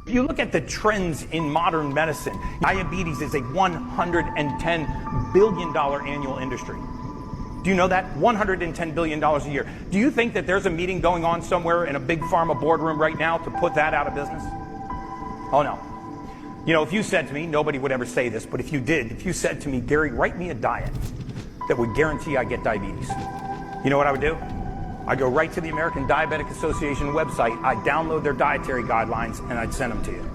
If you look at the trends in modern medicine, diabetes is a $110 billion annual industry. Do you know that? $110 billion a year. Do you think that there's a meeting going on somewhere in a big pharma boardroom right now to put that out of business? Oh no. You know, if you said to me, nobody would ever say this, but if you did, if you said to me, Gary, write me a diet that would guarantee I get diabetes, you know what I would do? I'd go right to the American Diabetic Association website, I'd download their dietary guidelines, and I'd send them to you.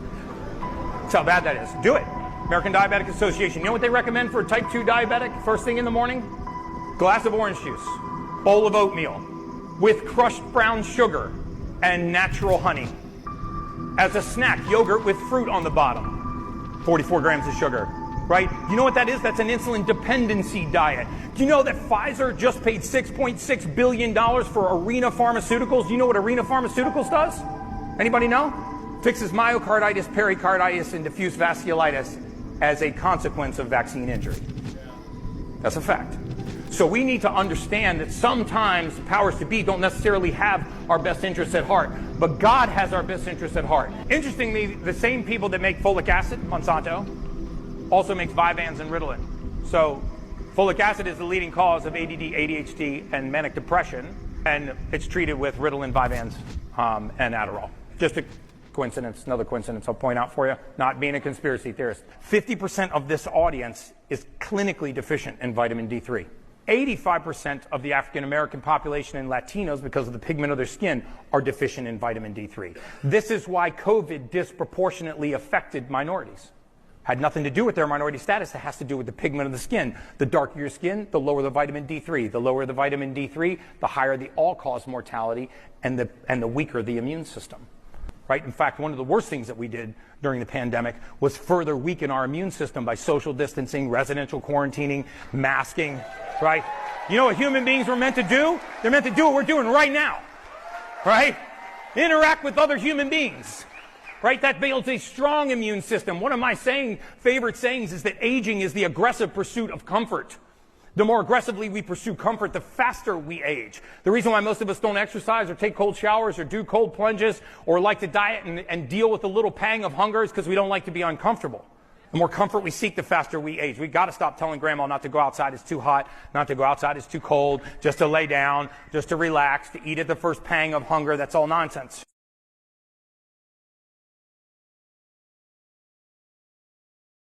That's how bad that is. Do it. American Diabetic Association. You know what they recommend for a type 2 diabetic first thing in the morning? Glass of orange juice, bowl of oatmeal, with crushed brown sugar and natural honey. As a snack, yogurt with fruit on the bottom. 44 grams of sugar. Right? You know what that is? That's an insulin dependency diet. Do you know that Pfizer just paid $6.6 billion for Arena Pharmaceuticals? Do you know what Arena Pharmaceuticals does? Anybody know? Fixes myocarditis, pericarditis, and diffuse vasculitis as a consequence of vaccine injury. That's a fact. So we need to understand that sometimes powers to be don't necessarily have our best interests at heart, but God has our best interests at heart. Interestingly, the same people that make folic acid, Monsanto, also makes Vyvanse and Ritalin. So folic acid is the leading cause of ADD, ADHD, and manic depression, and it's treated with Ritalin, Vyvanse, and Adderall. Just a coincidence, another coincidence I'll point out for you, not being a conspiracy theorist. 50% of this audience is clinically deficient in vitamin D3. 85% of the African American population and Latinos, because of the pigment of their skin, are deficient in vitamin D3. This is why COVID disproportionately affected minorities. Had nothing to do with their minority status. It has to do with the pigment of the skin. The darker your skin, the lower the vitamin D3. The lower the vitamin D3, the higher the all-cause mortality and the weaker the immune system. Right? In fact, one of the worst things that we did during the pandemic was further weaken our immune system by social distancing, residential quarantining, masking, right? You know what human beings were meant to do? They're meant to do what we're doing right now, right? Interact with other human beings. Right? That builds a strong immune system. One of my favorite sayings is that aging is the aggressive pursuit of comfort. The more aggressively we pursue comfort, the faster we age. The reason why most of us don't exercise or take cold showers or do cold plunges or like to diet and deal with a little pang of hunger is because we don't like to be uncomfortable. The more comfort we seek, the faster we age. We've got to stop telling grandma not to go outside, it's too hot, not to go outside, it's too cold, just to lay down, just to relax, to eat at the first pang of hunger. That's all nonsense.